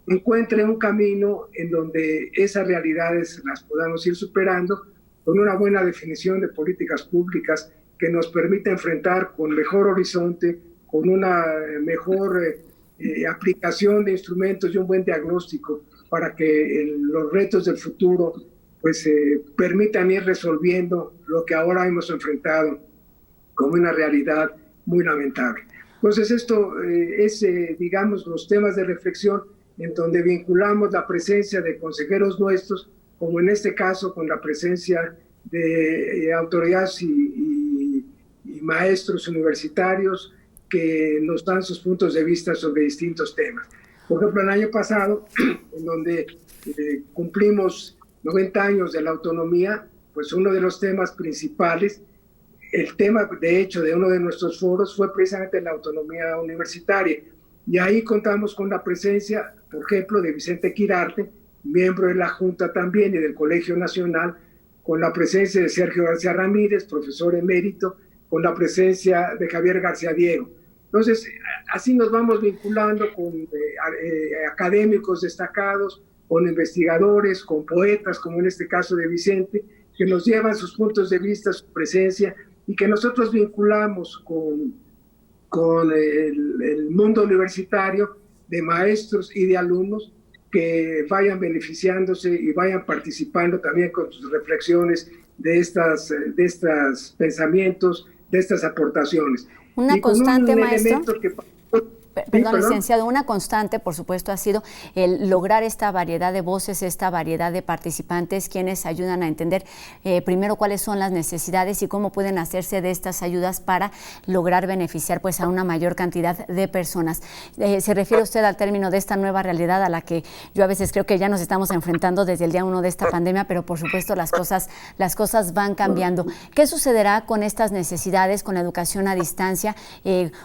encuentre un camino en donde esas realidades las podamos ir superando con una buena definición de políticas públicas que nos permita enfrentar con mejor horizonte, con una mejor aplicación de instrumentos y un buen diagnóstico para que los retos del futuro pues permitan ir resolviendo lo que ahora hemos enfrentado como una realidad muy lamentable. Entonces esto es, digamos, los temas de reflexión en donde vinculamos la presencia de consejeros nuestros, como en este caso con la presencia de autoridades y maestros universitarios que nos dan sus puntos de vista sobre distintos temas. Por ejemplo, el año pasado, en donde cumplimos 90 años de la autonomía, pues uno de los temas principales, el tema de hecho de uno de nuestros foros fue precisamente la autonomía universitaria. Y ahí contamos con la presencia, por ejemplo, de Vicente Quirarte, miembro de la Junta también y del Colegio Nacional, con la presencia de Sergio García Ramírez, profesor emérito, con la presencia de Javier García Diego. Entonces, así nos vamos vinculando con académicos destacados, con investigadores, con poetas, como en este caso de Vicente, que nos llevan sus puntos de vista, su presencia, y que nosotros vinculamos con el mundo universitario de maestros y de alumnos que vayan beneficiándose y vayan participando también con sus reflexiones de estos pensamientos, de estas aportaciones. Una constante, maestro. Perdón, licenciado, una constante, por supuesto, ha sido el lograr esta variedad de voces, esta variedad de participantes, quienes ayudan a entender primero cuáles son las necesidades y cómo pueden hacerse de estas ayudas para lograr beneficiar pues a una mayor cantidad de personas. ¿Se refiere usted al término de esta nueva realidad a la que yo a veces creo que ya nos estamos enfrentando desde el día 1 de esta pandemia, pero por supuesto las cosas van cambiando? ¿Qué sucederá con estas necesidades, con la educación a distancia,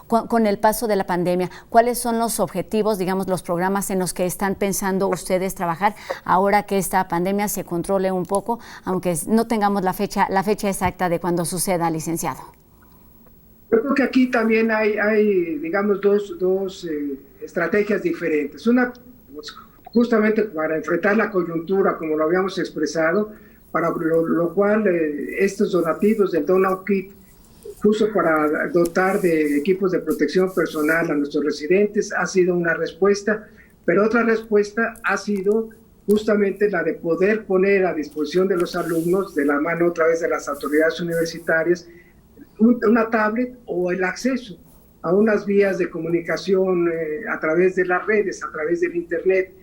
con el paso de la pandemia? ¿Cuáles son los objetivos, digamos, los programas en los que están pensando ustedes trabajar ahora que esta pandemia se controle un poco, aunque no tengamos la fecha exacta de cuando suceda, licenciado? Yo creo que aquí también hay digamos, dos estrategias diferentes. Una, pues, justamente para enfrentar la coyuntura, como lo habíamos expresado, para lo cual estos donativos del Donald Kit, justo para dotar de equipos de protección personal a nuestros residentes, ha sido una respuesta, pero otra respuesta ha sido justamente la de poder poner a disposición de los alumnos, de la mano otra vez de las autoridades universitarias, una tablet o el acceso a unas vías de comunicación a través de las redes, a través del Internet.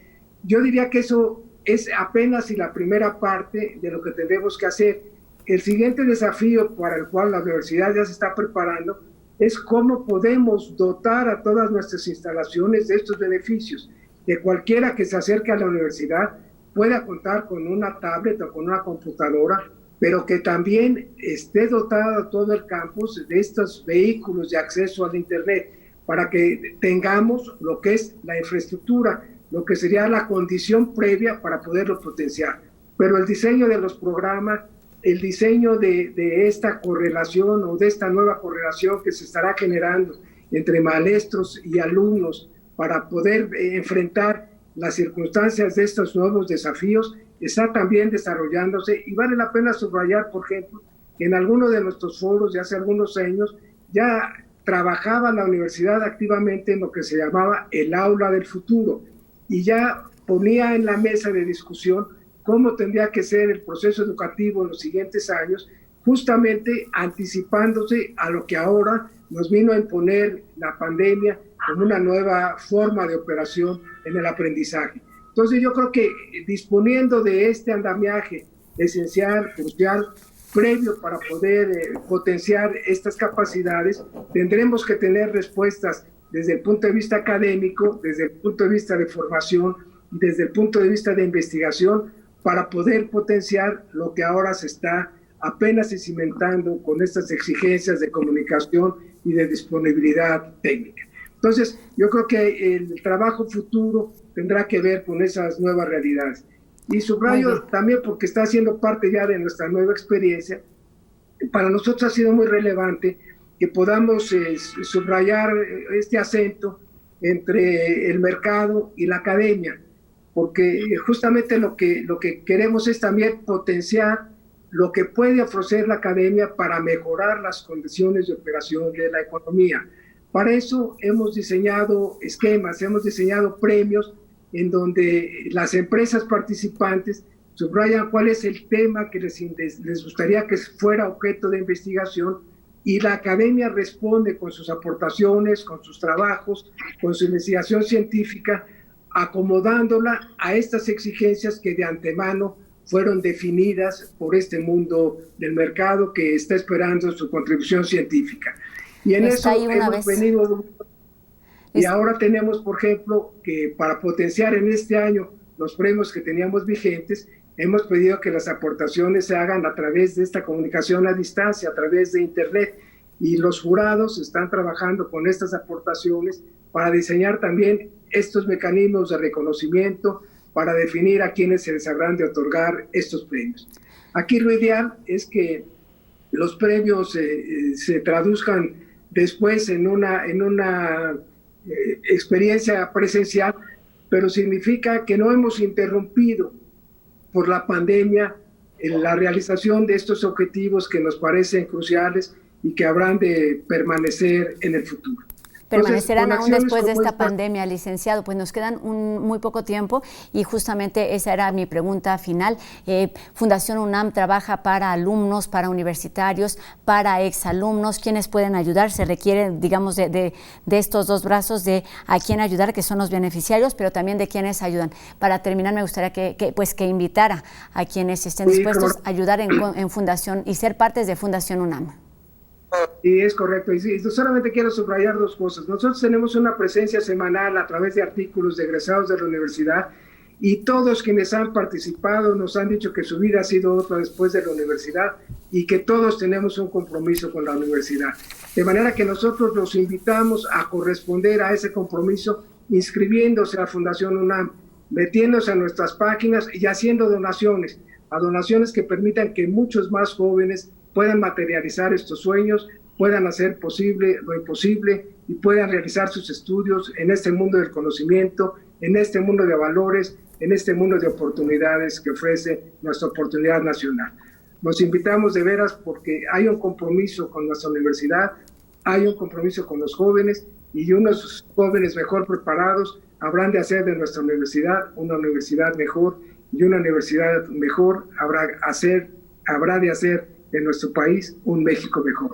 Yo diría que eso es apenas la primera parte de lo que tendremos que hacer. El siguiente desafío para el cual la universidad ya se está preparando es cómo podemos dotar a todas nuestras instalaciones de estos beneficios, que cualquiera que se acerque a la universidad pueda contar con una tablet o con una computadora, pero que también esté dotado todo el campus de estos vehículos de acceso al Internet, para que tengamos lo que es la infraestructura, lo que sería la condición previa para poderlo potenciar. Pero el diseño de los programas, el diseño de esta correlación o de esta nueva correlación que se estará generando entre maestros y alumnos para poder enfrentar las circunstancias de estos nuevos desafíos, está también desarrollándose, y vale la pena subrayar, por ejemplo, que en algunos de nuestros foros de hace algunos años ya trabajaba la universidad activamente en lo que se llamaba el aula del futuro, y ya ponía en la mesa de discusión cómo tendría que ser el proceso educativo en los siguientes años, justamente anticipándose a lo que ahora nos vino a imponer la pandemia como una nueva forma de operación en el aprendizaje. Entonces yo creo que disponiendo de este andamiaje esencial, crucial, previo para poder potenciar estas capacidades, tendremos que tener respuestas desde el punto de vista académico, desde el punto de vista de formación y desde el punto de vista de investigación para poder potenciar lo que ahora se está apenas cimentando con estas exigencias de comunicación y de disponibilidad técnica. Entonces, yo creo que el trabajo futuro tendrá que ver con esas nuevas realidades. Y subrayo también porque está siendo parte ya de nuestra nueva experiencia. Para nosotros ha sido muy relevante que podamos subrayar este acento entre el mercado y la academia, porque justamente lo que queremos es también potenciar lo que puede ofrecer la academia para mejorar las condiciones de operación de la economía. Para eso hemos diseñado esquemas, hemos diseñado premios en donde las empresas participantes subrayan cuál es el tema que les gustaría que fuera objeto de investigación y la academia responde con sus aportaciones, con sus trabajos, con su investigación científica, acomodándola a estas exigencias que de antemano fueron definidas por este mundo del mercado que está esperando su contribución científica. Y en eso hemos venido. Y ahora tenemos, por ejemplo, que para potenciar en este año los premios que teníamos vigentes, hemos pedido que las aportaciones se hagan a través de esta comunicación a distancia, a través de Internet. Y los jurados están trabajando con estas aportaciones para diseñar también estos mecanismos de reconocimiento, para definir a quienes se les habrán de otorgar estos premios. Aquí lo ideal es que los premios se traduzcan después en una experiencia presencial, pero significa que no hemos interrumpido por la pandemia la realización de estos objetivos que nos parecen cruciales y que habrán de permanecer en el futuro. Permanecerán aún después de esta pandemia, licenciado. Pues nos quedan muy poco tiempo y justamente esa era mi pregunta final. Fundación UNAM trabaja para alumnos, para universitarios, para exalumnos. ¿Quiénes pueden ayudar? Se requiere, digamos, de estos dos brazos de a quién ayudar, que son los beneficiarios, pero también de quienes ayudan. Para terminar, me gustaría que invitara a quienes estén dispuestos a ayudar en Fundación y ser partes de Fundación UNAM. Sí, es correcto. Y solamente quiero subrayar dos cosas. Nosotros tenemos una presencia semanal a través de artículos de egresados de la universidad y todos quienes han participado nos han dicho que su vida ha sido otra después de la universidad y que todos tenemos un compromiso con la universidad. De manera que nosotros los invitamos a corresponder a ese compromiso inscribiéndose a Fundación UNAM, metiéndose a nuestras páginas y haciendo donaciones, a donaciones que permitan que muchos más jóvenes puedan materializar estos sueños, puedan hacer posible lo imposible y puedan realizar sus estudios en este mundo del conocimiento, en este mundo de valores, en este mundo de oportunidades que ofrece nuestra oportunidad nacional. Los invitamos de veras porque hay un compromiso con nuestra universidad, hay un compromiso con los jóvenes y unos jóvenes mejor preparados habrán de hacer de nuestra universidad una universidad mejor y una universidad mejor habrá de hacer de nuestro país un México mejor.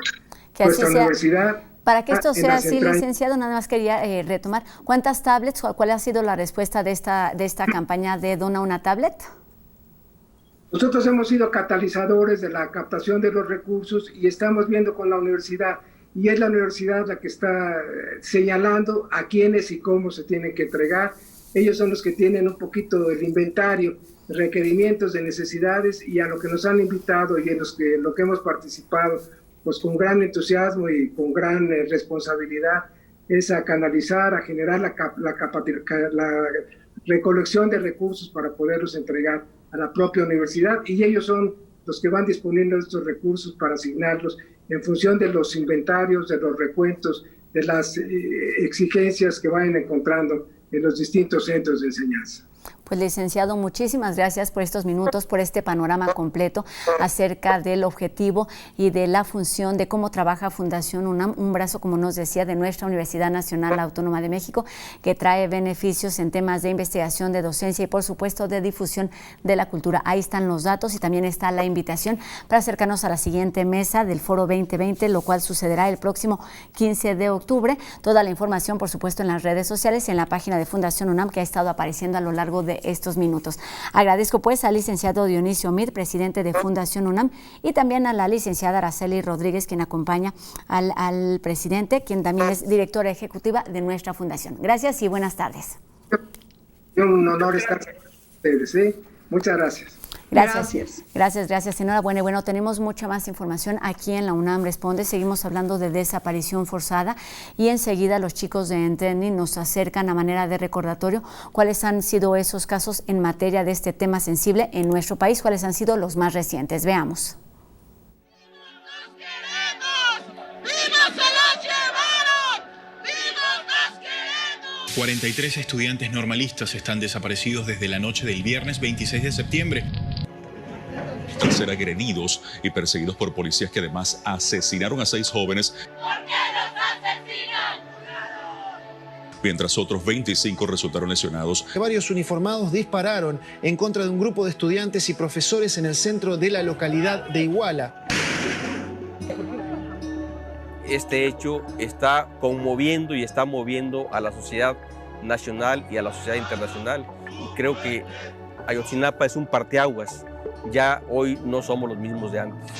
Que nuestra así sea. Universidad. Para que esto sea así, licenciado, nada más quería retomar. ¿Cuántas tablets o cuál ha sido la respuesta de esta campaña de Dona una Tablet? Nosotros hemos sido catalizadores de la captación de los recursos y estamos viendo con la universidad, y es la universidad la que está señalando a quiénes y cómo se tienen que entregar. Ellos son los que tienen un poquito el inventario, requerimientos de necesidades y a lo que nos han invitado y en lo que hemos participado, pues con gran entusiasmo y con gran responsabilidad, es a canalizar, a generar la recolección de recursos para poderlos entregar a la propia universidad y ellos son los que van disponiendo de estos recursos para asignarlos en función de los inventarios, de los recuentos, de las exigencias que vayan encontrando en los distintos centros de enseñanza. Pues licenciado, muchísimas gracias por estos minutos, por este panorama completo acerca del objetivo y de la función de cómo trabaja Fundación UNAM, un brazo, como nos decía, de nuestra Universidad Nacional Autónoma de México, que trae beneficios en temas de investigación, de docencia y por supuesto de difusión de la cultura. Ahí están los datos y también está la invitación para acercarnos a la siguiente mesa del Foro 2020, lo cual sucederá el próximo 15 de octubre. Toda la información, por supuesto, en las redes sociales y en la página de Fundación UNAM, que ha estado apareciendo a lo largo de de estos minutos. Agradezco pues al licenciado Dionisio Mir, presidente de Fundación UNAM, y también a la licenciada Araceli Rodríguez, quien acompaña al presidente, quien también es directora ejecutiva de nuestra fundación. Gracias y buenas tardes. Un honor estar con ustedes, ¿sí? Muchas gracias. Gracias. Enhorabuena. Y bueno, tenemos mucha más información aquí en la UNAM Responde. Seguimos hablando de desaparición forzada y enseguida los chicos de Entreni nos acercan a manera de recordatorio cuáles han sido esos casos en materia de este tema sensible en nuestro país, cuáles han sido los más recientes. Veamos. 43 estudiantes normalistas están desaparecidos desde la noche del viernes 26 de septiembre. Tras ser agredidos y perseguidos por policías que además asesinaron a 6 jóvenes. ¿Por qué los asesinan? Mientras otros 25 resultaron lesionados. Varios uniformados dispararon en contra de un grupo de estudiantes y profesores en el centro de la localidad de Iguala. Este hecho está conmoviendo y está moviendo a la sociedad nacional y a la sociedad internacional. Y creo que Ayotzinapa es un parteaguas. Ya hoy no somos los mismos de antes.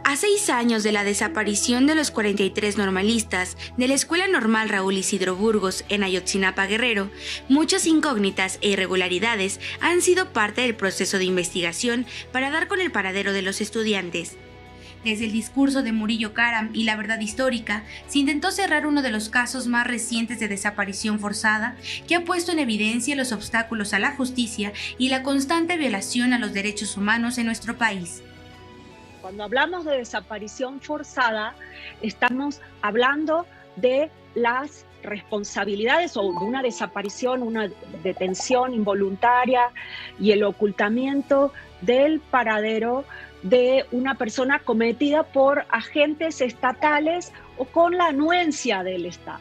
A 6 años de la desaparición de los 43 normalistas de la Escuela Normal Raúl Isidro Burgos en Ayotzinapa, Guerrero, muchas incógnitas e irregularidades han sido parte del proceso de investigación para dar con el paradero de los estudiantes. Desde el discurso de Murillo Karam y la verdad histórica, se intentó cerrar uno de los casos más recientes de desaparición forzada que ha puesto en evidencia los obstáculos a la justicia y la constante violación a los derechos humanos en nuestro país. Cuando hablamos de desaparición forzada, estamos hablando de las responsabilidades o de una desaparición, una detención involuntaria y el ocultamiento del paradero de una persona cometida por agentes estatales o con la anuencia del Estado.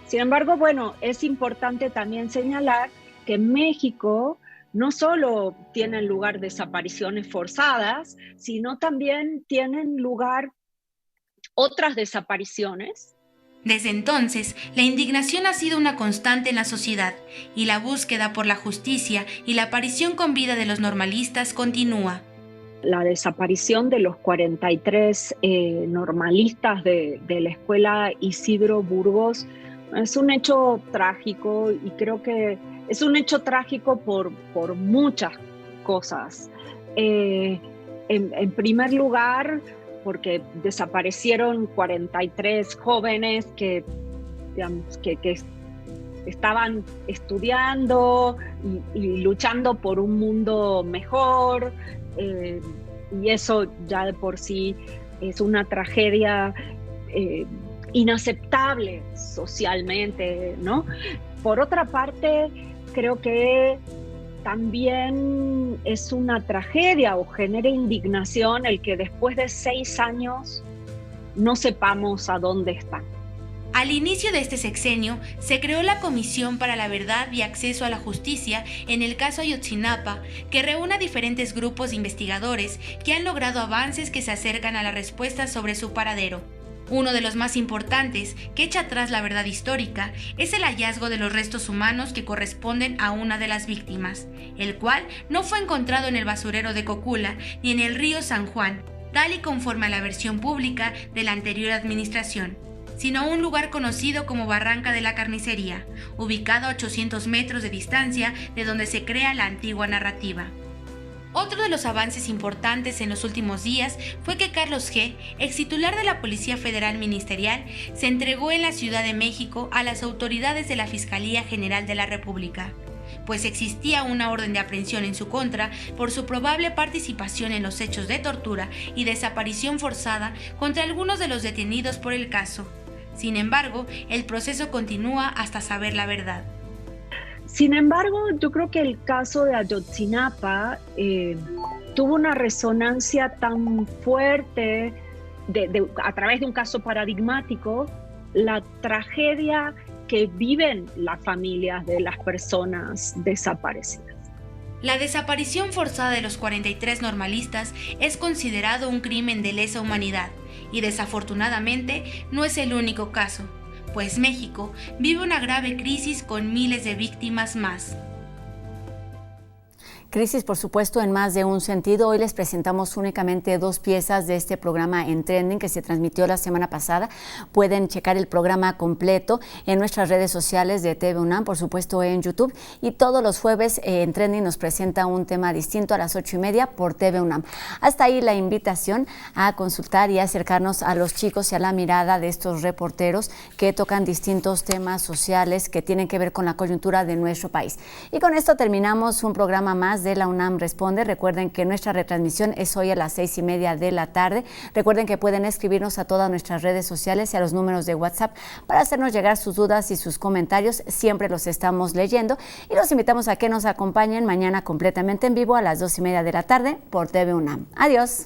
Sin embargo, bueno, es importante también señalar que en México no solo tienen lugar desapariciones forzadas, sino también tienen lugar otras desapariciones. Desde entonces, la indignación ha sido una constante en la sociedad y la búsqueda por la justicia y la aparición con vida de los normalistas continúa. La desaparición de los 43 normalistas de la Escuela Isidro Burgos es un hecho trágico y creo que es un hecho trágico por muchas cosas. En primer lugar, porque desaparecieron 43 jóvenes que estaban estudiando y luchando por un mundo mejor, y eso ya de por sí es una tragedia inaceptable socialmente, ¿no? Por otra parte, creo que también es una tragedia o genera indignación el que después de 6 años no sepamos a dónde están. Al inicio de este sexenio, se creó la Comisión para la Verdad y Acceso a la Justicia en el caso Ayotzinapa, que reúne a diferentes grupos de investigadores que han logrado avances que se acercan a la respuesta sobre su paradero. Uno de los más importantes, que echa atrás la verdad histórica, es el hallazgo de los restos humanos que corresponden a una de las víctimas, el cual no fue encontrado en el basurero de Cocula ni en el río San Juan, tal y conforme a la versión pública de la anterior administración, sino a un lugar conocido como Barranca de la Carnicería, ubicado a 800 metros de distancia de donde se crea la antigua narrativa. Otro de los avances importantes en los últimos días fue que Carlos G., extitular de la Policía Federal Ministerial, se entregó en la Ciudad de México a las autoridades de la Fiscalía General de la República, pues existía una orden de aprehensión en su contra por su probable participación en los hechos de tortura y desaparición forzada contra algunos de los detenidos por el caso. Sin embargo, el proceso continúa hasta saber la verdad. Sin embargo, yo creo que el caso de Ayotzinapa tuvo una resonancia tan fuerte a través de un caso paradigmático, la tragedia que viven las familias de las personas desaparecidas. La desaparición forzada de los 43 normalistas es considerado un crimen de lesa humanidad y desafortunadamente no es el único caso, pues México vive una grave crisis con miles de víctimas más. Crisis, por supuesto, en más de un sentido. Hoy les presentamos únicamente 2 piezas de este programa en Trending que se transmitió la semana pasada. Pueden checar el programa completo en nuestras redes sociales de TV UNAM, por supuesto en YouTube. Y todos los jueves en Trending nos presenta un tema distinto a las 8:30 por TV UNAM. Hasta ahí la invitación a consultar y acercarnos a los chicos y a la mirada de estos reporteros que tocan distintos temas sociales que tienen que ver con la coyuntura de nuestro país. Y con esto terminamos un programa más de la UNAM Responde. Recuerden que nuestra retransmisión es hoy a las 6:30 de la tarde. Recuerden que pueden escribirnos a todas nuestras redes sociales y a los números de WhatsApp para hacernos llegar sus dudas y sus comentarios. Siempre los estamos leyendo y los invitamos a que nos acompañen mañana completamente en vivo a las 2:30 de la tarde por TV UNAM. Adiós.